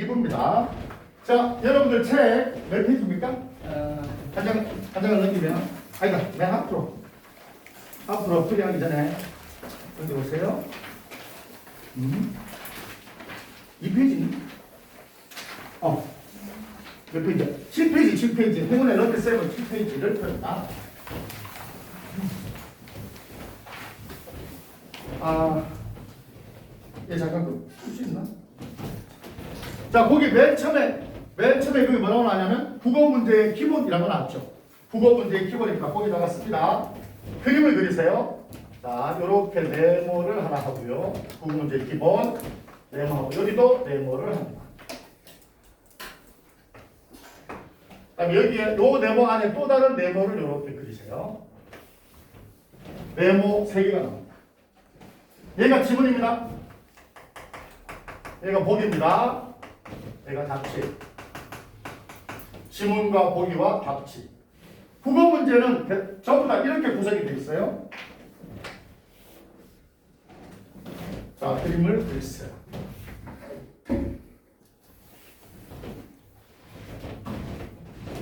2부입니다. 자, 여러분들 책 몇 페이지입니까? 한 장을 넘기면, 아니다, 맨 앞으로 풀이하기 전에, 여기 보세요. 2페이지. 몇 페이지? 7페이지. 행운의 런드 세븐 7페이지를 펴다. 잠깐 풀 수 있나? 자, 거기 맨 처음에 그게 뭐라고 나왔냐면 국어 문제의 기본이라고 나왔죠. 국어 문제의 기본이니까 거기다가 씁니다. 그림을 그리세요. 자, 요렇게 네모를 하나 하고요. 국어 문제의 기본 네모하고 여기도 네모를 합니다. 그다음에 여기에 요 네모 안에 또 다른 네모를 이렇게 그리세요. 네모 3개가 나옵니다. 얘가 지문입니다. 얘가 보기입니다. 얘가 답지. 지문과 보기와 답지. 국어 문제는 전부 다 이렇게 구성이 되어 있어요. 자, 그림을 그리세요.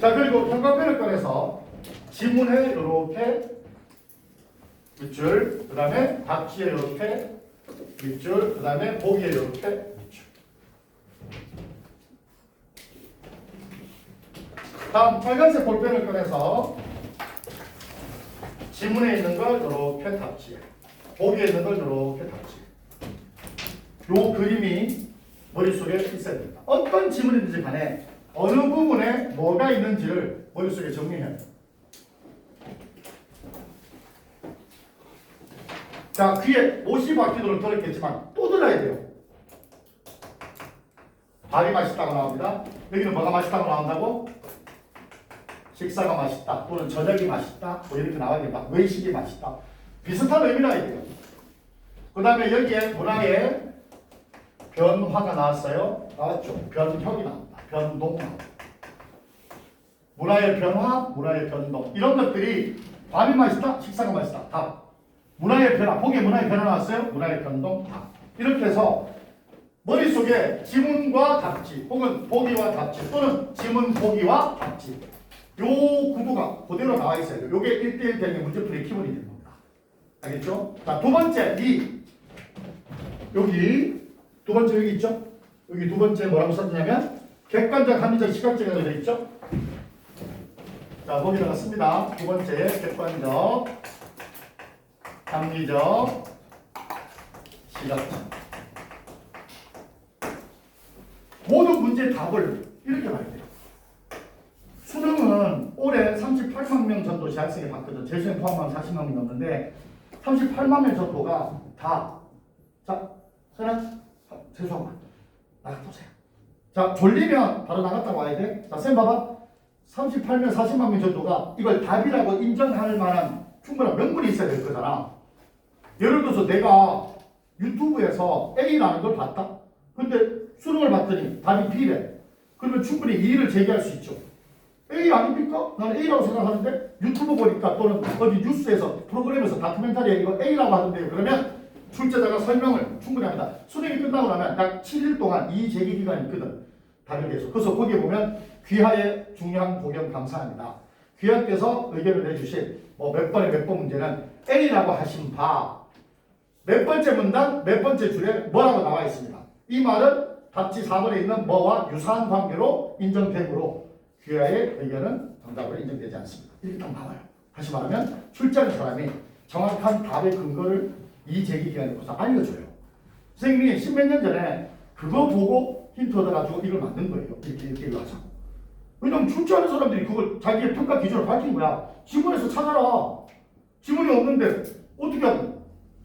자, 그리고 형광펜을 꺼내서 지문에 이렇게 밑줄, 그 다음에 답지에 이렇게 밑줄, 그 다음에 보기에 이렇게 밑줄. 다음 빨간색 볼펜을 꺼내서 지문에 있는 걸 이렇게 답지에, 보기에 있는 걸 이렇게 답지에. 요 그림이 머릿속에 있어야 됩니다. 어떤 지문이든지 간에 어느 부분에 뭐가 있는지를 머릿속에 정리해야 돼요. 자, 귀에 못이 박히도록 들었겠지만 또 들어야 돼요. 밥이 맛있다고 나옵니다. 여기는 뭐가 맛있다고 나온다고? 식사가 맛있다 또는 저녁이 맛있다 뭐 이렇게 나와야 됩니다. 외식이 맛있다. 비슷한 의미라 해요. 그 다음에 여기에 문화의 변화가 나왔어요. 나왔죠. 변혁이 나옵니다. 변동 나옵니다. 문화의 변화, 문화의 변동 이런 것들이 밥이 맛있다, 식사가 맛있다. 답. 문화의 변화, 보기에 문화의 변화 나왔어요. 문화의 변동, 답. 이렇게 해서 머릿속에 지문과 답지 혹은 보기와 답지 또는 지문, 보기와 답지 요 구도가 그대로 나와 있어야 돼요. 요게 1대1 대응의 문제풀이 기본이 되는 겁니다. 알겠죠? 자, 두 번째, 여기 두 번째 여기 있죠? 여기 두 번째 뭐라고 썼냐면 객관적, 합리적, 시각적이라고 되어 있죠? 자, 거기다가 씁니다. 두 번째 객관적, 합리적, 시각적. 모든 문제의 답을 이렇게 봐야 돼요. 수능은 올해 38만 명 정도 재학생이 봤거든. 재수생 포함하면 40만 명이 넘는데 38만 명 정도가 다. 자, 선생님, 재수학만 나갔다 오세요. 자, 졸리면 바로 나갔다 와야 돼. 자, 쌤 봐봐. 38명, 40만 명 정도가 이걸 답이라고 인정할 만한 충분한 명분이 있어야 될 거잖아. 예를 들어서 내가 유튜브에서 A라는 걸 봤다. 근데 수능을 봤더니 답이 B래. 그러면 충분히 이의를 제기할 수 있죠. A 아닙니까? 나는 A라고 생각하는데 유튜브 보니까 또는 어디 뉴스에서 프로그램에서 다큐멘터리에 이거 A라고 하던데요. 그러면 출제자가 설명을 충분히 합니다. 수능이 끝나고 나면 약 7일 동안 이의 제기 기간이 있거든. 답에 대해서. 그래서 거기에 보면 귀하의 중요한 고견 감사합니다. 귀하께서 의견을 내주신 몇 번에 몇 번 문제는 A라고 하신 바 몇 번째 문단 몇 번째 줄에 뭐라고 나와 있습니다. 이 말은 답지 4번에 있는 뭐와 유사한 관계로 인정되므로 귀하의 의견은 정답으로 인정되지 않습니다. 이렇게 딱 나와요. 다시 말하면 출제하는 사람이 정확한 답의 근거를 이 제기 기간에 거서 알려줘요. 선생님이 십몇 년 전에 그거 보고 힌트 얻어가지고 이걸 만든 거예요. 이렇게 하자고. 왜냐면 출제하는 사람들이 그걸 자기의 평가 기준을 밝힌 거야. 지문에서 찾아라. 지문이 없는데 어떻게 하든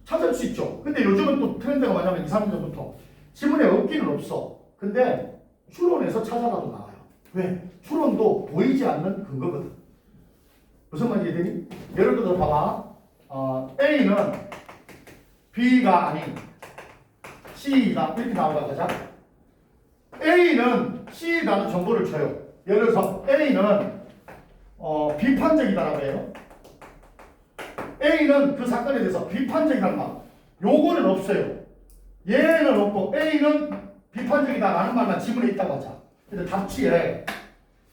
찾을 수 있죠. 근데 요즘은 또 트렌드가 뭐냐면 2, 3년 전부터 지문에 없기는 없어. 근데 추론에서 찾아라도 나와요. 왜? 추론도 보이지 않는 근거거든. 무슨 말인지 이해되니? 예를 들어서 봐봐. A는 B가 아닌 C이다. 이렇게 나오라고 하자. A는 C라는 정보를 줘요. 예를 들어서 A는 비판적이다라고 해요. A는 그 사건에 대해서 비판적이라는 말. 요거는 없어요. 얘는 없고 A는 비판적이다라는 말만 지문에 있다고 하자. 근데 답지에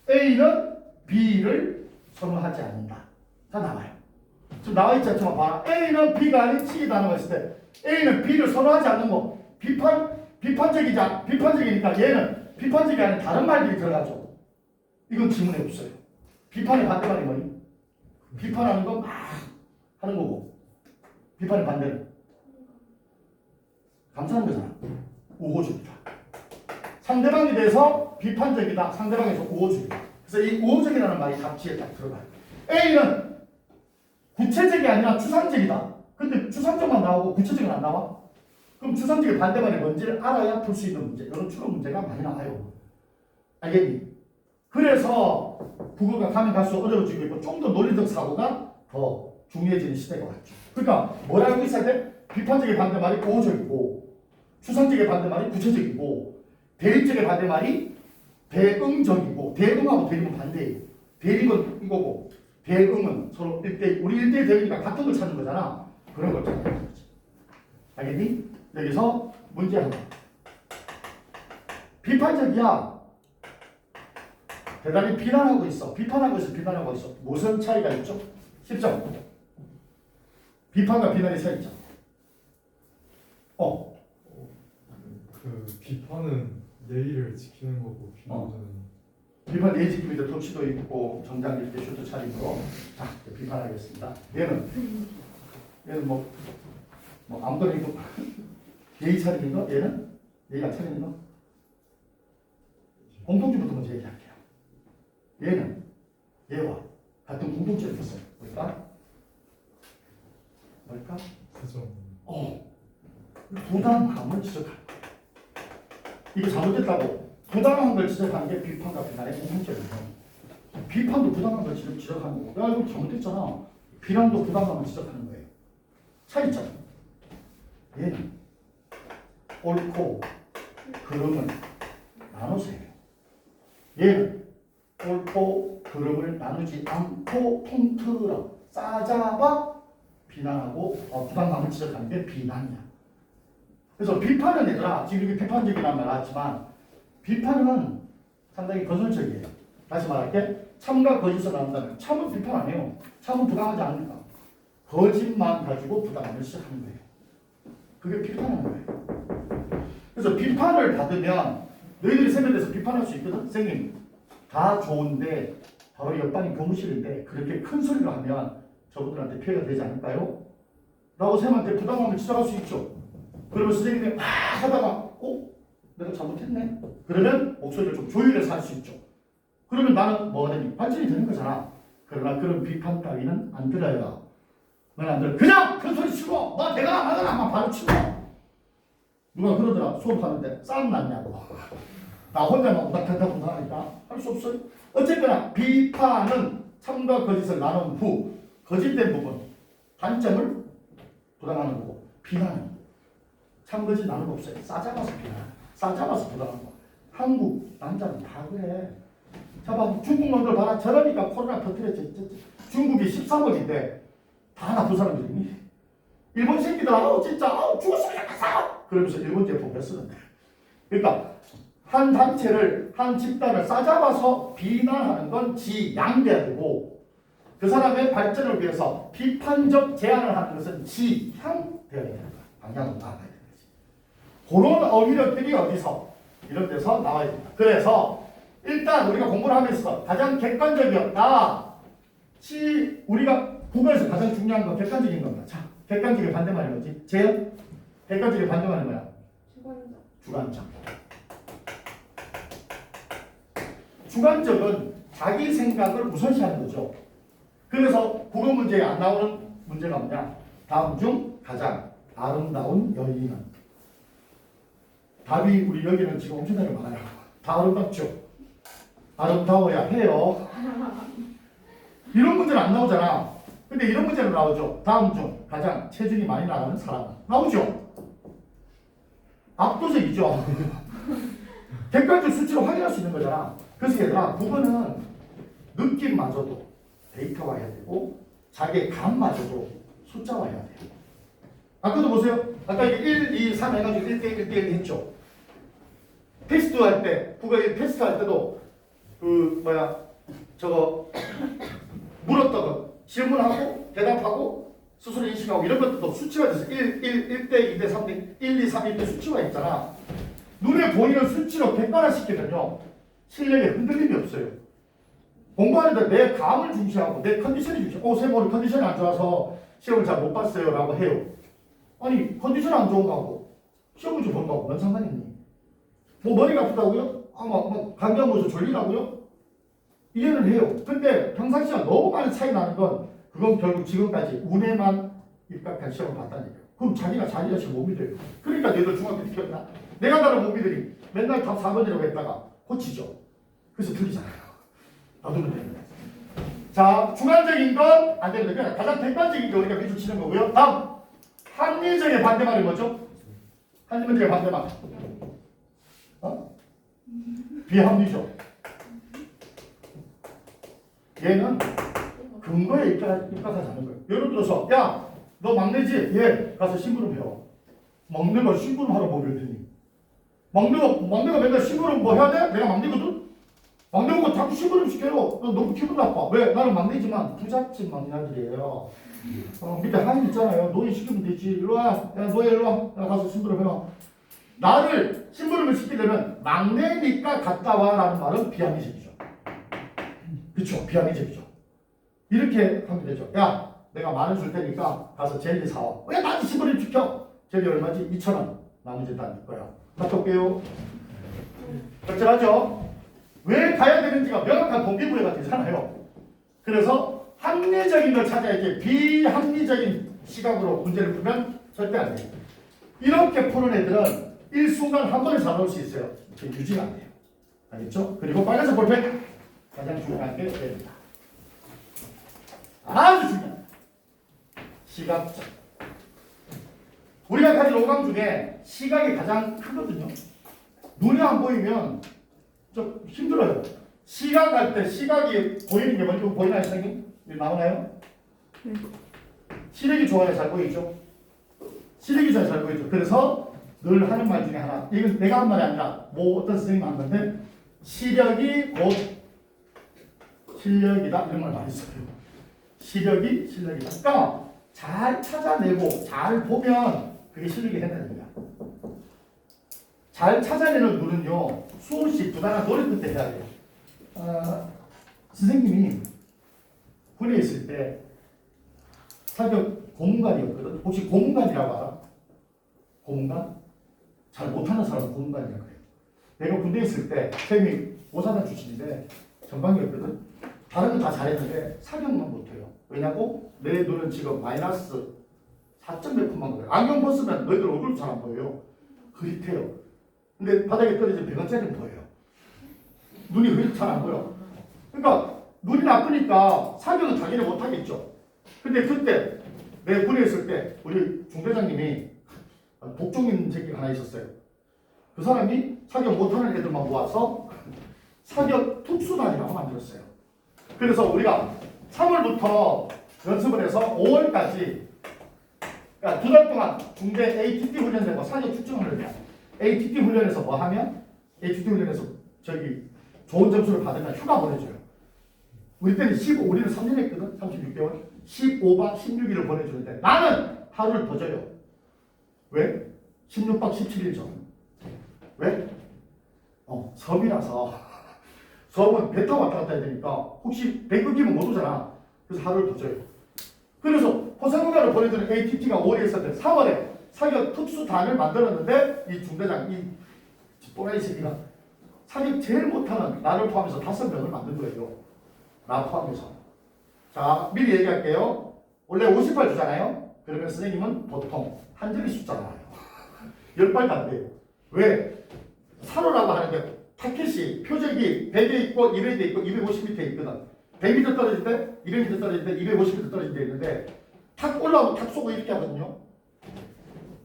A는 B를 선호하지 않는다. 자, 나와요. 지금 나와 있지 않지만 봐라. A는 B가 아닌 C이라는 거 있을 때 A는 B를 선호하지 않는 거 비판적이니까 얘는 비판적이 아닌 다른 말들이 들어가죠. 이건 지문에 없어요. 비판의 반대말이 뭐니? 비판하는 건 막 하는 거고 비판의 반대는 감사하는 거잖아. 우호적이다. 상대방에 대해서 비판적이다. 상대방에서 우호적이다. 그래서 이 우호적이라는 말이 답지에 딱 들어가요. A는 구체적이 아니라 추상적이다. 근데 추상적만 나오고 구체적은 안 나와? 그럼 추상적인 반대말이 뭔지를 알아야 풀 수 있는 문제. 이런 추론 문제가 많이 나와요. 알겠니? 그래서 국어가 가면 갈수록 어려워지고 있고 좀 더 논리적 사고가 더 중요해지는 시대가 왔죠. 그러니까 뭘 알고 있어야 돼? 비판적인 반대말이 우호적이고 추상적인 반대말이 구체적이고 대립적인 반대말이 대응적이고 대응하고 대립은 반대예요. 대립은 이거고 대응은 서로 1대1 우리 1대1 대응이니까 같은 걸 찾는 거잖아. 그런 걸 찾는 거지. 알겠니? 여기서 문제 하나. 비판적이야. 대단히 비난하고 있어. 비판하고 있어. 비난하고 있어. 무슨 차이가 있죠? 10점. 비판과 비난의 차이 있죠. 그 비판은 예의를 지키는 거고 비난은 비판 예의 지킴이도 토치도 있고 정장 입고 슈트 차리고 자 비판하겠습니다. 얘는 뭐 아무거나 입고 예의 차리는 거 얘는 예의 안 차리는 거 공통점부터 먼저 얘기할게요. 얘는 얘와 같은 공통점이 있어요. 뭘까? 그죠. 부당함을 지적하는 거예요. 이게 잘못됐다고 부당한 걸 지적하는 게 비판과 비난의 공통점이에요. 비판도 부당한 걸 지적하는 거고 야 이거 잘못됐잖아. 비난도 부당함을 지적하는 거예요. 차이점. 얘는 옳고 그름을 나누세요. 얘는 옳고 그름을 나누지 않고 통틀어 싸잡아 비난하고 부당함을 지적하는 게 비난이야. 그래서 비판은 얘들아 지금 이렇게 비판적이라는 말 나왔지만 비판은 상당히 건설적이에요. 다시 말할게. 참과 거짓을 나눈다면 참은 비판 안 해요. 참은 부당하지 않으니까. 거짓만 가지고 부당함을 시작하는 거예요. 그게 비판하는 거예요. 그래서 비판을 받으면 너희들이 세면대에서 비판할 수 있거든. 선생님 다 좋은데 바로 옆반이 교무실인데 그렇게 큰 소리로 하면 저분들한테 피해가 되지 않을까요? 라고 쌤한테 부당함을 지적할 수 있죠. 그러면 선생님이 막 하다가 내가 잘못했네. 그러면 목소리를 좀 조율해서 할 수 있죠. 그러면 나는 뭐가 되니? 발전이 되는 거잖아. 그러나 그런 비판 따위는 안 들어요. 넌 안 들어. 그냥 큰 소리 치고 뭐 내가 안 하거나 막 바로 치고. 누가 그러더라. 수업하는데 싸움 났냐고. 나 혼자만 우닥한다고 하니까 할 수 없어요. 어쨌거나 비판은 참과 거짓을 나눈 후 거짓된 부분, 단점을 부당하는 거고 비난은 참 거짓 나눈 거 없어요. 싸잡아서 비난, 싸잡아서 부당한 거. 한국 남자는 다 그래. 자봐 중국 놈들 봐라. 저러니까 코로나 터뜨렸지. 중국이 13억인데 다 나쁜 사람들이니. 일본 새끼들 진짜 죽었으면 좋겠어. 그러면서 일본 제품 몇 쓰는데. 그러니까 한 단체를 한 집단을 싸잡아서 비난하는 건 지양돼야 되고 그 사람의 발전을 위해서 비판적 제안을 하는 것은 지향되어야 되는 거야. 방향으로 나아가야 되는 거지. 그런 어휘력들이 어디서 이런 데서 나와야 된다. 그래서 일단 우리가 공부를 하면서 가장 객관적이었다. 우리가 국어에서 가장 중요한 건 객관적인 겁니다. 자, 객관적인 반대말이 뭐지? 재현? 객관적인 반대말이 뭐야? 주관적. 주관적은 자기 생각을 우선시하는 거죠. 그래서 국어 문제에 안 나오는 문제가 뭐냐? 다음 중 가장 아름다운 여인은. 답이 우리 여기는 지금 엄청나게 많아요. 다 아름답죠? 아름다워야 해요. 이런 문제는 안 나오잖아. 근데 이런 문제는 나오죠. 다음 중 가장 체중이 많이 나가는 사람은. 나오죠? 압도적이죠? 객관적 수치로 확인할 수 있는 거잖아. 그래서 얘들아, 국어는 느낌마저도 데이터가 와야 되고 자기의 감마저도 숫자가 와야 돼요. 아까도 보세요. 아까 이게 1, 2, 3 해가지고 1대1, 1대1 했죠. 테스트 할 때, 국어 테스트 할 때도 저거 물었던 거 질문하고 대답하고 스스로 인식하고 이런 것들도 수치가 돼서 1대 2대 3대 1, 2, 3, 1대 수치가 있잖아. 눈에 보이는 수치로 객관화시키면요 실력에 흔들림이 없어요. 공부하는데 내 감을 중시하고 내 컨디션이 중시하고 쌤 오늘 컨디션이 안 좋아서 시험을 잘 못 봤어요 라고 해요. 아니 컨디션 안 좋은 거하고 시험을 좀 본 거하고 뭔 상관이 있니? 뭐 머리가 아프다고요? 감기가 뭐서 졸리라고요? 이해는 해요. 근데 평상시와 너무 많은 차이 나는 건 그건 결국 지금까지 운에만 입각한 시험을 봤다니까요. 그럼 자기가 자기 자신을 못 믿어요. 그러니까 너희들 중학교 때 기억나? 내가 나를 못 믿으니 맨날 답 4번이라고 했다가 고치죠. 그래서 틀리잖아요. 놔두면 됩니다. 자, 주관적인 건 안 되는데 그냥 가장 객관적인 게 우리가 밑줄 치는 거고요. 다음, 합리적의 반대말이 뭐죠? 합리적의 반대말. 비합리적. 얘는 근거에 입각하지 않는 거예요. 예를 들어서 야, 너 막내지? 예. 가서 심부름 해요. 막내가 심부름 하러 뭐 이러더니 막내가 맨날 심부름 뭐 해야 돼? 내가 막내거든? 막내 보고 자꾸 심부름 시켜요. 너 너무 기분 나빠. 왜? 나는 막내지만 부잣집 막내 아들이에요. 밑에 하인 있잖아요. 노인 시키면 되지. 일로 와. 야, 너희 일로 와. 야, 가서 심부름 해요. 나를 심부름을 시키려면 막내니까 갔다 와라는 말은 비합리적이죠. 그렇죠. 비합리적이죠. 이렇게 하면 되죠. 야, 내가 10,000원 줄 테니까 가서 젤리 사와. 왜 나한테 심부름 시켜? 젤리 얼마지? 2,000원. 나머지 다 낼 거야. 갔다 올게요. 적절하죠? 왜 가야 되는지가 명확한 동기부여가 되잖아요. 그래서 합리적인 걸 찾아야지 비합리적인 시각으로 문제를 풀면 절대 안 돼요. 이렇게 푸는 애들은 일순간 한 번에 잘 나올 수 있어요. 유지가 안 돼요. 알겠죠? 그리고 빨간색 볼펜 가장 중요한 게 됩니다. 아주 중요합니다. 시각적. 우리가 가진 오감 중에 시각이 가장 크거든요. 눈이 안 보이면 좀 힘들어요. 시각할 때 시각이 보이는 게 먼저 보이나요, 선생님? 나오나요? 네. 시력이 좋아야 잘 보이죠? 시력이 좋아야 잘 보이죠? 그래서 늘 하는 말 중에 하나, 이건 내가 한 말이 아니라 뭐 어떤 선생님이 한 건데 시력이 곧 실력이다 이런 말 많이 써요. 시력이 실력이다. 그러니까 잘 찾아내고 잘 보면 그게 실력이 된다는 거야. 잘 찾아내는 눈은요 수없이 부단한 노력 끝에 해야 돼요. 선생님이 군에 있을 때 사격 고문관이었거든. 혹시 고문관이라고 알아? 고문관? 잘 못하는 사람은 고문관이라고 해요. 내가 군대에 있을 때 쌤이 오사단 출신인데 전방이었거든. 다른 건 다 잘했는데 사격만 못해요. 왜냐고? 내 눈은 지금 마이너스 4점 몇 푼만 거예요. 안경 벗으면 너희들 얼굴도 잘 안 보여요. 흐릿해요. 근데 바닥에 떨어진 100원짜리는 보여요. 눈이 흐릿 잘 안 보여. 그러니까 눈이 나쁘니까 사격은 당연히 못하겠죠. 근데 그때 내 군에 있을 때 우리 중대장님이 복종인 새끼가 하나 있었어요. 그 사람이 사격 못하는 애들만 모아서 사격 특수단이라고 만들었어요. 그래서 우리가 3월부터 연습을 해서 5월까지 그러니까 2달 동안 중대 ATT 훈련되고 사격 측정을 해요. ATT 훈련에서 뭐 하면 ATT 훈련에서 저기 좋은 점수를 받으면 휴가 보내줘요. 우리 때는 우리는 3년 했거든. 36개월. 15박 16일을 보내주는데 나는 하루를 더 줘요. 왜? 16박 17일 전. 왜? 섬이라서 섬은 배 타고 왔다 갔다 해야 되니까 혹시 배 끊기면 못 오잖아. 그래서 하루를 더 줘요. 그래서 포상휴가를 보내주는 ATT가 5월에 있었는데 3월에 사격 특수단을 만들었는데 이 중대장 이 또라이 새끼가 사격 제일 못하는 나를 포함해서 5명을 만든 거예요. 나 포함해서. 자, 미리 얘기할게요. 원래 50발 주잖아요. 그러면 선생님은 보통 한 자리 숫자 나와요. 10발도 안 돼요. 왜? 사로라고 하는데 타켓이 표적이 100에 있고 200에 있고 250m에 있거든. 100m 떨어질 때, 200m 떨어질 때, 250m 떨어질 때 있는데 탁 올라오고 탁 쏘고 이렇게 하거든요.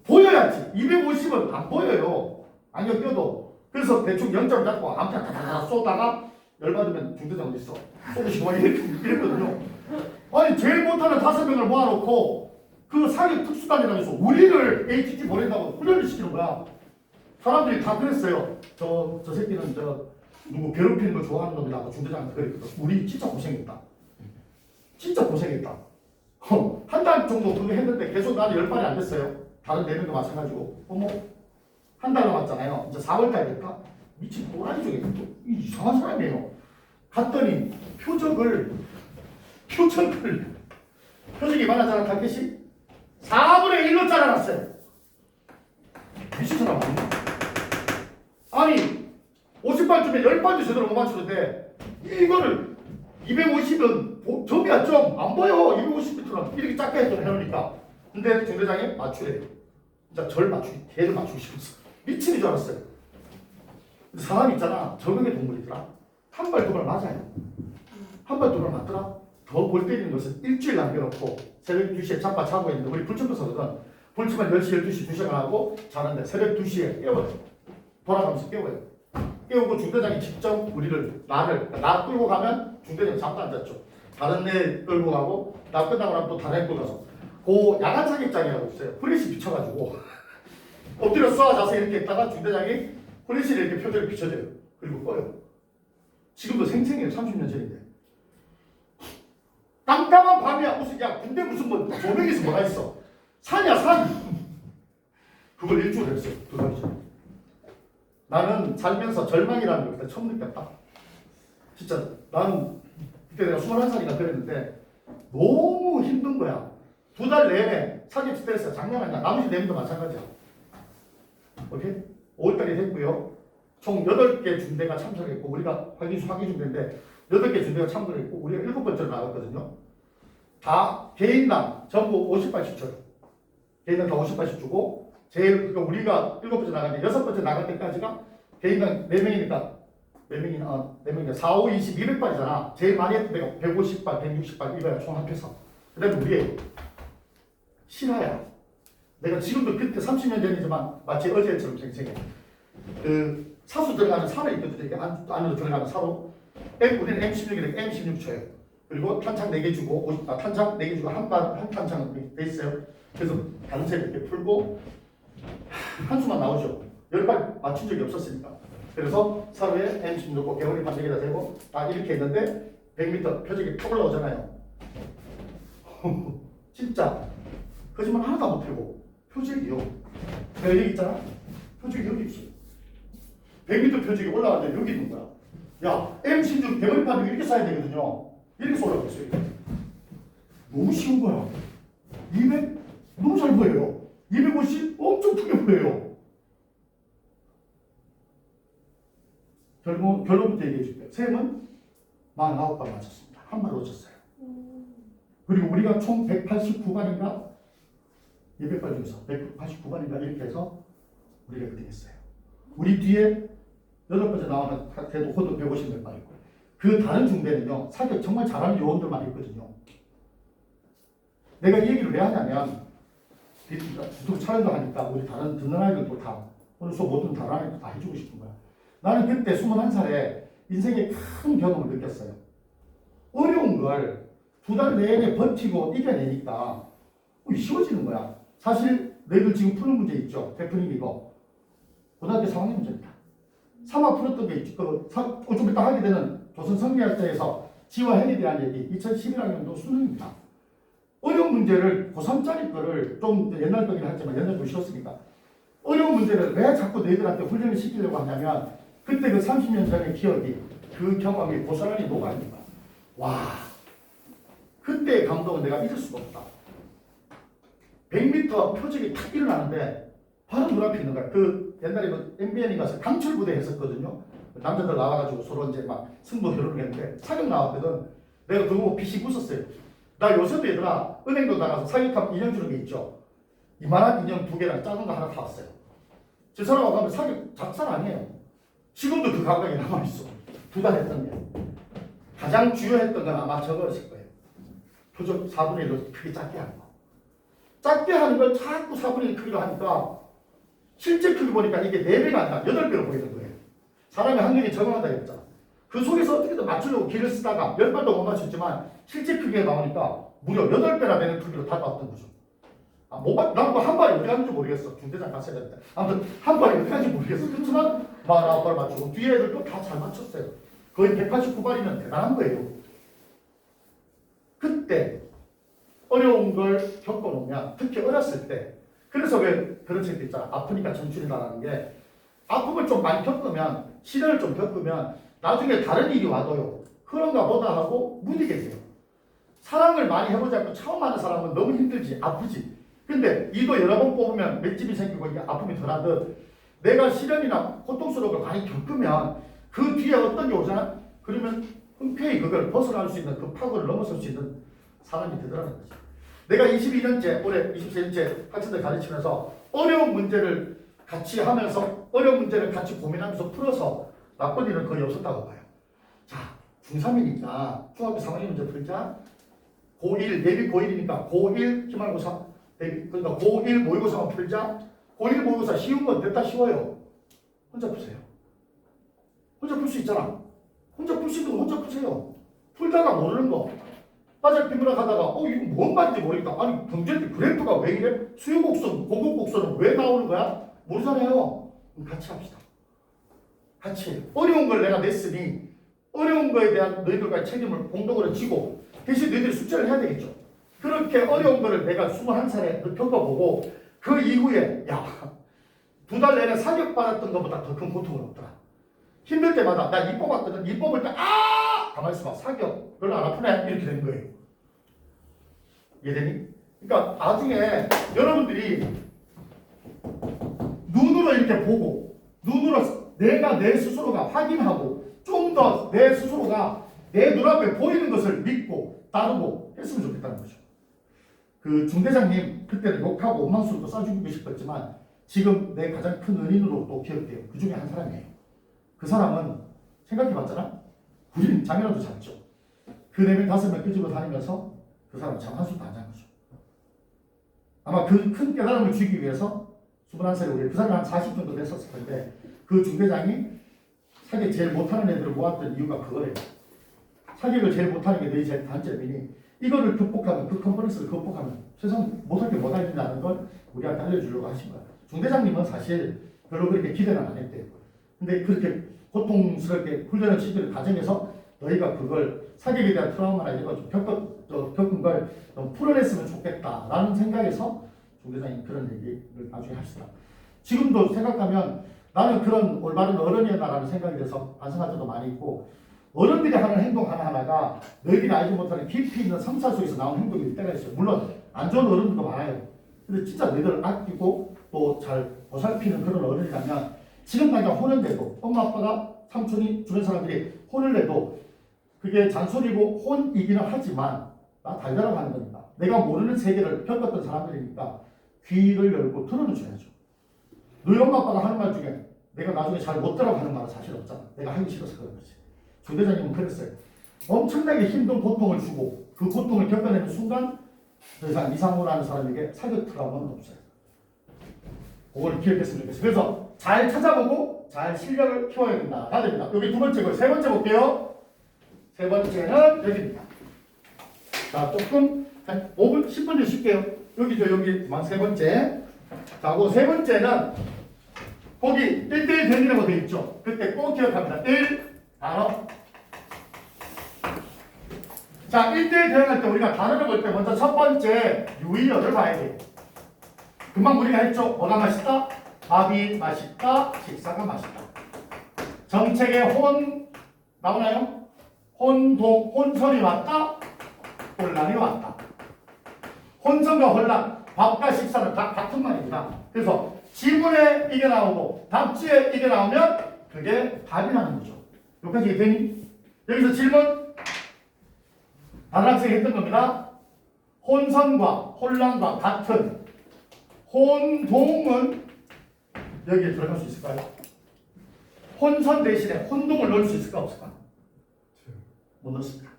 보여야지. 250은 안 보여요. 안경 껴도. 그래서 대충 0점 잡고 암짝 다다다 쏘다가 열받으면 중대장 어디 있어? 쏘고 싶어 이랬거든요. 아니 제일 못하는 5명을 모아놓고 그 사격 특수단이라고 해서 우리를 ATT 보낸다고 훈련을 시키는 거야. 사람들이 다 그랬어요. 저 새끼는 누구 괴롭히는 거 좋아하는 놈이라고 중대장한테 그랬거든. 우리 진짜 고생했다. 진짜 고생했다. 한 달 정도 그거 했는데 계속 나는 10발이 안 됐어요. 다른 4명도 마찬가지고. 한 달 남았잖아요. 이제 4월달 됐다? 미친 또라이 중에 이상한 사람이에요. 갔더니 표적이 많았잖아, 타켓이. 4분의 1로 잘라놨어요. 미친 사람 아니야? 아니, 50발쯤에 10발도 제대로 못 맞추는데, 이거를 250은 점이야, 점. 안 보여. 250m는 이렇게 작게 해놓으니까. 근데 중대장이 맞추래요. 진짜 걔를 맞추고 싶었어. 미친인 줄 알았어요. 사람 있잖아. 적응의 동물이더라. 한 발, 두 발 맞아요. 한 발, 두 발 맞더라. 더 골 때리는 것은 일주일 남겨놓고 새벽 2시에 잠바 자고 있는데 우리 불침버서거든. 불침은 10시, 12시, 2시간 하고 자는데 새벽 2시에 깨워요. 돌아가면서 깨워요. 깨우고 중대장이 직접 나를 끌고 가면 중대장이 잠도 안 잤죠. 다른 애 끌고 가고 나 끝나고 나면 또 다른 애 끌고 가서 그 야간 사격장이라고 있어요. 후레쉬 비춰가지고 엎드렸어 자세히 이렇게 있다가 중대장이 후레쉬를 이렇게 표정을 비춰줘요. 그리고 꺼요. 지금도 생생해요. 30년 전인데. 깜깜한 밤이야. 군대 무슨 조명에서 뭐가 있어. 산이야 산. 그걸 일주일 했어요. 2달 전에. 나는 살면서 절망이라는 걸 그때 처음 느꼈다. 진짜 나는 그때 내가 21살인가 그랬는데 너무 힘든 거야. 2달 내내 사격 스트레스가 장난 아니야. 나머지 4명도 마찬가지야. 오케이? 5월달에 됐고요. 총 8개 중대가 참석했고 우리가 화기 중대인데 8개 중대가 참석했고 우리가 7번째로 나갔거든요. 다 개인당 전부 50발씩 줘요. 개인당 다 50발씩 주고 그러니까 우리가 7번째 나갔는데 6번째 나갈 때까지가 개인당 4명이니까 4명이니까 4, 5, 20, 200발이잖아. 제일 많이 했던 데가 150발, 160발 이거야 총 합해서. 그 다음에 우리 실화야. 내가 지금도 그때 30년 전이지만 마치 어제처럼 생생해. 그 사수 들어가는 사로 있거든요. 이게 안으로 들어가는 사로. 우리는 M16이니까 M16 쳐요. 그리고 탄창 4개 주고 탄창 4개 주고 한 탄창 돼 있어요. 그래서 단체를 이렇게 풀고 한수만 나오죠. 10발 맞춘 적이 없었으니까. 그래서 사로에 M16 개월이 반대기다 대고 딱 이렇게 했는데 100m 표적이 탁 올라오잖아요. 진짜 거짓말 하나도 못 펴고 표적이요. 내가 여기 있잖아. 표적이 여기 있어. 100m 표적이 올라왔는데 여기 있는 거야. 야, M16 대머리 판도 이렇게 쏴야 되거든요. 이렇게 쏘라고 했어요. 너무 쉬운 거야. 200? 너무 잘 보여요. 250? 엄청 크게 보여요. 결론부터 얘기해 줄게요. 셈은 49발 맞췄습니다. 한 발 놓쳤어요. 그리고 우리가 총 189발인가? 200발 중에서 189발인가 이렇게 해서 우리가 그렇게 했어요. 우리 뒤에 8번째 나오는 그래도 호도 150몇 발이고 그 다른 중대는요. 사격 정말 잘하는 요원들만 있거든요. 내가 이 얘기를 왜 하냐면 유튜브 촬영도 하니까 우리 다른 듣는 아이들도 다 오늘 수업 못 듣는 다른 아이들도 다 해주고 싶은 거야. 나는 그때 21살에 인생의 큰 경험을 느꼈어요. 어려운 걸 2달 내내 버티고 이겨내니까 쉬워지는 거야. 사실 너희들 지금 푸는 문제 있죠. 대표님 이거 고등학교 3학년 문제입니다. 3화 풀었던 게 있죠. 좀 이따 하게 되는 조선 성리학자에서 지와 행에 대한 얘기 2011학년도 수능입니다. 어려운 문제를 고3짜리 거를 좀 옛날 거긴 하지만 옛날 거 쉬웠으니까 어려운 문제를 왜 자꾸 너희들한테 훈련을 시키려고 하냐면 그때 그 30년 전의 기억이 그 경험이 고스란히 녹아있는 와 그때의 감동은 내가 잊을 수가 없다. 100m 표적이 탁 일어나는데 바로 눈앞에 있는 거야. 그 옛날에 그 MBN이 가서 강철부대 했었거든요. 남자들 나와가지고 서로 이제 막 승부 겨루는 했는데 사격 나왔거든. 내가 그거 보고 비식 웃었어요. 나 요새도 얘들아 은행도 나가서 사격하면 인형 주는 게 있죠. 이만한 인형 2개랑 작은 거 하나 타왔어요. 저 사람하고 가면 사격 작살 아니에요. 지금도 그 감각이 남아있어. 2달 했던 게. 가장 주요했던 건 아마 저거였을 거예요. 표적 4분의 1로 크게 작게 하는 거. 작게 하는 걸 자꾸 4분의 1 크기로 하니까 실제 크기 보니까 이게 4배가 아니라 8배로 보이는 거예요. 사람의 학력이 적응한다 했잖아. 그 속에서 어떻게든 맞추려고 길을 쓰다가 10발도 못 맞췄지만 실제 크기가 나오니까 무려 8배나 되는 크기로 다가왔던 거죠. 나도 한 발이 어디 갔는지 모르겠어. 중대장 갔어야 되는데. 아무튼 한 발이 어디 갔는지 모르겠어. 그렇지만 49발 맞추고 뒤에 애들도 다 잘 맞췄어요. 거의 189발이면 대단한 거예요. 그때 어려운 걸 겪어놓으면 특히 어렸을 때 그래서 왜 그런 책도 있잖아. 아프니까 청춘이다라는 게 아픔을 좀 많이 겪으면 시련을 좀 겪으면 나중에 다른 일이 와도요. 그런가 보다 하고 무디게 돼요. 사랑을 많이 해보지 않고 처음 하는 사람은 너무 힘들지 아프지. 근데 이도 여러 번 뽑으면 맷집이 생기고 이게 아픔이 덜하듯 내가 시련이나 고통스러운 걸 많이 겪으면 그 뒤에 어떤 게 오잖아. 그러면 흔쾌히 그걸 벗어날 수 있는 그 파고를 넘어설 수 있는 사람이 되더라는 거지. 내가 22년째 올해 23년째 학생들 가르치면서 어려운 문제를 같이 하면서 어려운 문제를 같이 고민하면서 풀어서 나쁜 일은 거의 없었다고 봐요. 자, 중3이니까 중학교 3학년 문제 풀자. 고1 예비 고1이니까 고1 기말고사 그러니까 고1 모의고사만 풀자. 고1 모의고사 쉬운 건 됐다 쉬워요. 혼자 푸세요. 혼자 풀 수 있잖아. 혼자 풀 수 있는 거 혼자 푸세요. 풀다가 모르는 거 빠져 비문화 가다가 이거 뭔 말인지 모르겠다. 아니 경제때 그래프가 왜 이래? 수요곡선, 공급곡선은 왜 나오는 거야? 모르잖아요. 같이 합시다. 같이 어려운 걸 내가 냈으니 어려운 거에 대한 너희들과의 책임을 공동으로 지고 대신 너희들이 숙제를 해야 되겠죠. 그렇게 어려운 거를 내가 21살에 겪어보고 그 이후에 2달 내내 사격받았던 것보다 더 큰 고통은 없더라. 힘들 때마다 나 입 뽑았거든. 입 뽑을 때 가만히 있어봐. 사격 별로 안 아프네 이렇게 되는 거예요. 이해되니? 그러니까 나중에 여러분들이 눈으로 이렇게 보고 눈으로 내가 내 스스로가 확인하고 좀 더 내 스스로가 내 눈앞에 보이는 것을 믿고 따르고 했으면 좋겠다는 거죠. 그 중대장님 그때는 욕하고 원망스럽고 싸주고 싶었지만 지금 내 가장 큰 은인으로 또 기억돼요. 그 중에 한 사람이에요. 그 사람은 생각해봤잖아. 우리는 장면도 잡죠. 그 4명 5명 끄집어 다니면서 그 사람 참 한숨도 안 잔 거죠. 아마 그 큰 깨달음을 주기 위해서 21살에 우리 그 사람이 한 40 정도 됐었을 텐데 그 중대장이 사격 제일 못하는 애들을 모았던 이유가 그거예요. 사격을 제일 못하는 게 너희 제일 단점이니 이거를 극복하면 그 컨퍼런스를 극복하면 세상 못할 게 뭐가 있냐는 걸 우리한테 알려주려고 하신 거예요. 중대장님은 사실 별로 그렇게 기대는 안 했대요. 근데 그렇게 고통스럽게 훈련을 치는 과정에서 너희가 그걸 사격에 대한 트라우마나 이런 걸 좀 겪은 걸 좀 풀어냈으면 좋겠다라는 생각에서 중대장님 그런 얘기를 나중에 하시더라. 지금도 생각하면 나는 그런 올바른 어른이었다라는 생각이 돼서 반성할 때도 많이 있고 어른들이 하는 행동 하나하나가 너희들이 알지 못하는 깊이 있는 성찰 속에서 나온 행동일 때가 있어요. 물론 안 좋은 어른들도 많아요. 근데 진짜 너희들을 아끼고 또 잘 보살피는 그런 어른이라면 지금 당장 혼을 내도 엄마 아빠가 삼촌이 주변 사람들이 혼을 내도 그게 잔소리고 혼이기는 하지만 나 달달하고 하는 거니까 내가 모르는 세계를 겪었던 사람들이니까 귀를 열고 들어는 줘야죠. 너희 엄마 아빠가 하는 말 중에 내가 나중에 잘 못 들어가고 하는 말은 사실 없잖아. 내가 하기 싫어서 그런 거지. 중대장님은 그랬어요. 엄청나게 힘든 고통을 주고 그 고통을 겪어내는 순간 더 이상 이상호라는 사람에게 사격 트라우마는 없어요. 그거를 기억했으면 좋겠어요. 그래서 잘 찾아보고 잘 실력을 키워야 된다. 다 됩니다. 여기 두 번째고 세 번째 볼게요. 세 번째는 여기입니다. 자, 조금 한 5분, 10분 좀 쉴게요. 여기만 세 번째. 자, 그 세 번째는 거기 1대1 대응이라고 되어 있죠. 그때 꼭 기억합니다. 1, 단어. 자, 1대1 대응할 때 우리가 단어를 볼 때 먼저 첫 번째 유의어를 봐야 돼요. 금방 우리가 했죠. 뭐가 맛있다? 밥이 맛있다. 식사가 맛있다. 정책의 혼 나오나요? 혼선이 왔다. 혼란이 왔다. 혼선과 혼란, 밥과 식사는 다 같은 말입니다. 그래서 지문에 이게 나오고 답지에 이게 나오면 그게 답이라는 거죠. 여기까지 되니? 여기서 질문. 다른 학생이 했던 겁니다. 혼선과 혼란과 같은 혼동은 여기에 들어갈 수 있을까요? 혼선 대신에 혼동을 넣을 수 있을까 없을까? 못 넣습니다.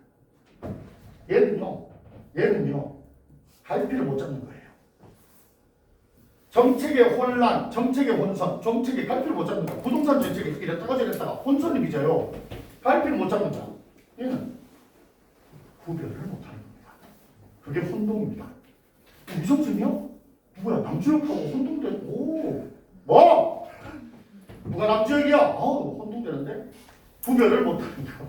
얘는요 갈피를 못 잡는 거예요. 정책의 혼란, 정책의 혼선, 정책의 갈피를 못 잡는 거야. 부동산 정책이 이랬다가 저랬다가 혼선이 빚어요. 갈피를 못 잡는 거야. 얘는 구별을 못하는 겁니다. 그게 혼동입니다. 위성증이요? 누구야? 남주혁하고 혼동돼. 오, 뭐? 누가 남주혁이야? 아우, 혼동되는데 구별을 못하는 거.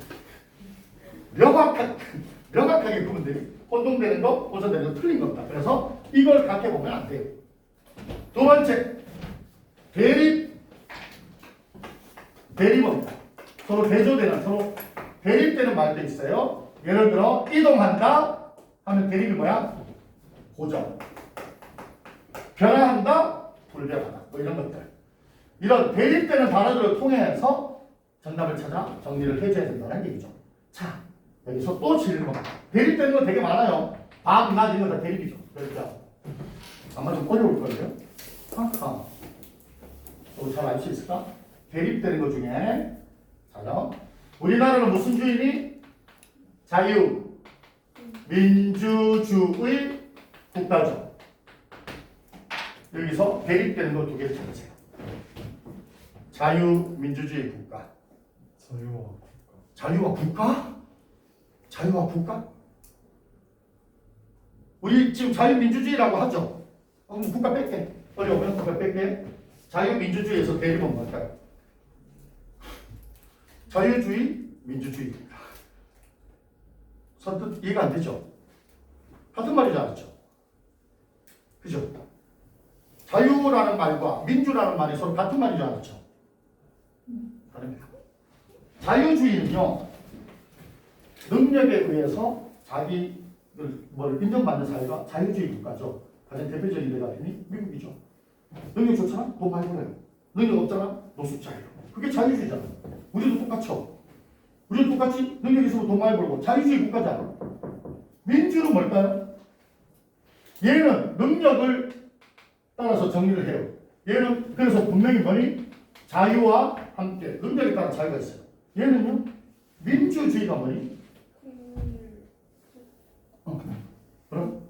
명확하게 구분들이 혼동되는 거, 호전되는 거 틀린 겁니다. 그래서 이걸 각해 보면 안 돼요. 두 번째, 대립입니다. 서로 대조되는, 서로 대립되는 말도 있어요. 예를 들어 이동한다 하면 대립이 뭐야? 고정. 변화한다, 불변하다. 뭐 이런 것들. 이런 대립되는 단어들을 통해서 정답을 찾아 정리를 해줘야 된다는 얘기죠. 자, 여기서 또 질문. 대립되는 거 되게 많아요. 밥, 낮 이런 거 다 대립이죠. 그렇죠? 아마 좀 어려울 거예요. 하하. 잘 알 수 있을까? 대립되는 것 중에 자요. 우리나라는 무슨 주의니? 자유, 민주주의 국가죠. 여기서 대립되는 거 두 개를 찾으세요. 자유, 민주주의 국가. 자유와 국가. 자유와 국가? 자유와 국가? 우리 지금 자유민주주의라고 하죠. 그럼 국가 뺄게. 어려우면 국가 뺄게. 자유민주주의에서 대립은 뭘까요? 자유주의, 민주주의입니다. 선뜻 이해가 안 되죠? 같은 말이지 않았죠? 그죠? 자유라는 말과 민주라는 말이 서로 같은 말이지 않았죠? 다릅니다. 자유주의는요, 능력에 의해서 자기를 인정받는 사회가 자유주의 국가죠. 가장 대표적인 데가 어디니? 미국이죠. 능력 좋잖아? 돈 많이 벌어요. 능력 없잖아? 노숙 자유. 그게 자유주의잖아. 우리도 똑같죠. 우리도 똑같이 능력 있으면 돈 많이 벌고 자유주의 국가잖아. 민주는 뭘까요? 얘는 능력을 따라서 정리를 해요. 얘는 그래서 분명히 뭐니? 자유와 함께 능력에 따라 자유가 있어요. 얘는요? 민주주의가 뭐니? 그럼?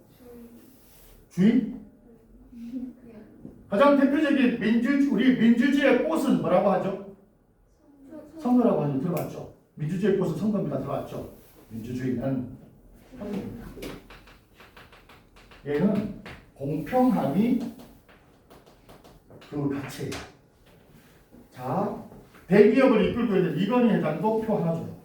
주의? 가장 대표적인 우리 민주주의의 꽃은 뭐라고 하죠? 선거라고 하죠. 들어봤죠? 민주주의의 꽃은 선거입니다. 들어봤죠? 민주주의는 선거입니다. 얘는 공평함이 그 가치예요. 자, 대기업을 이끌고 있는 이건희 회장도 표 하나 줘요.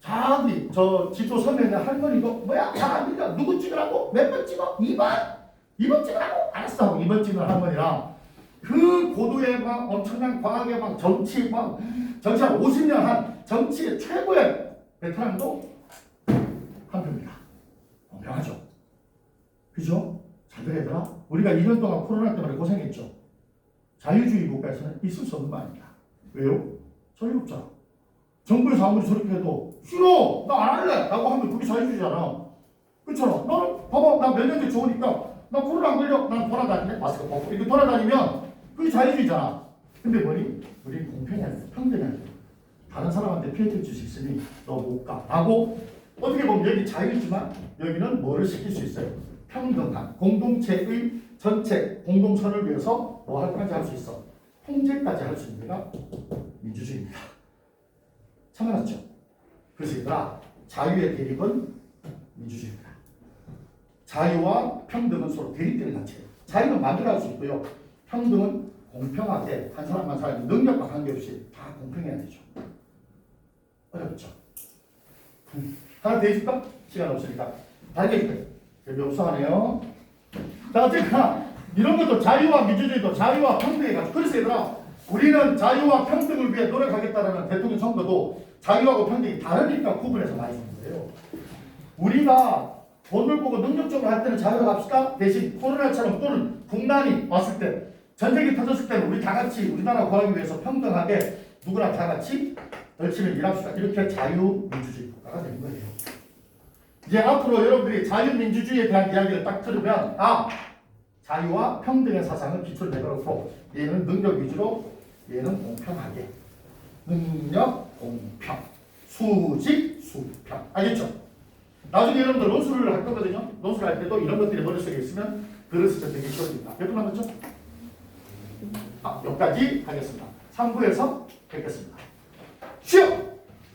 자기 저 지도 선에 있는 할머니도 뭐야? 자기가 누구 찍으라고? 몇 번 찍어? 2번? 2번 찍으라고? 알았어 하고 2번 찍는 할머니랑 그 고도의 막 엄청난 과학의 막 정치 막 정치 한 50년 한 정치의 최고의 베테랑도 한 표입니다. 공평하죠. 그죠? 잘 얘들아, 우리가 2년 동안 코로나 때문에 고생했죠. 자유주의 국가에서는 있을 수 없는 말입니다. 왜요? 자유롭잖아. 정부에서 아무리 저렇게 해도 싫어! 나 안 할래! 라고 하면 그게 자유주의잖아. 그렇잖아. 나는 봐봐, 나 면역력 좋으니까 나 코로나 안 걸려. 난 돌아다니네. 마스크 벗고 이렇게 돌아다니면 그게 자유주의잖아. 근데 뭐니? 우린 공평해야 돼. 평등해야 돼. 다른 사람한테 피해 줄 수 있으니 너 못 가. 라고 어떻게 보면 여기 자유지만 여기는 뭐를 시킬 수 있어요? 평등한 공동체의 전체 공동선을 위해서 뭐 할까지 할 수 있어. 통제까지 할 수 있는 게가 민주주의입니다. 참아놨죠? 그래서 얘들아, 자유의 대립은 민주주의입니다. 자유와 평등은 서로 대립되는 가치예요. 자유는 만들어갈 수 있고요. 평등은 공평하게 한 사람만 살면 능력과 관계없이 다 공평해야 되죠. 어렵죠? 하나 더 해줄까? 시간 없으니까. 다르게 해줄게요. 여기 없어하네요. 자, 어쨌거나 이런 것도 자유와 민주주의도 자유와 평등에 가지고. 그래서 얘들아, 우리는 자유와 평등을 위해 노력하겠다는 대통령 선거도 자유하고 평등이 다르니까 구분해서 많이 쓰는 거예요. 우리가 돈을 보고 능력적으로 할 때는 자유로 갑시다. 대신 코로나처럼 또는 국난이 왔을 때, 전쟁이 터졌을 때는 우리 다 같이 우리나라 구하기 위해서 평등하게 누구나 다 같이 열심히 일합시다. 이렇게 자유민주주의 국가가 되는 거예요. 이제 앞으로 여러분들이 자유민주주의에 대한 이야기를 딱 들으면 자유와 평등의 사상을 기초로 내걸었고, 얘는 능력 위주로, 얘는 공평하게. 능력, 공평, 수직, 수평. 알겠죠? 나중에 여러분들 논술을 할 거거든요. 논술을 할 때도 이런 것들이 머릿속에 있으면 글을 쓰기 되게 쉬워집니다. 몇 분 남았죠? 여기까지 하겠습니다. 3부에서 뵙겠습니다. 쉬어!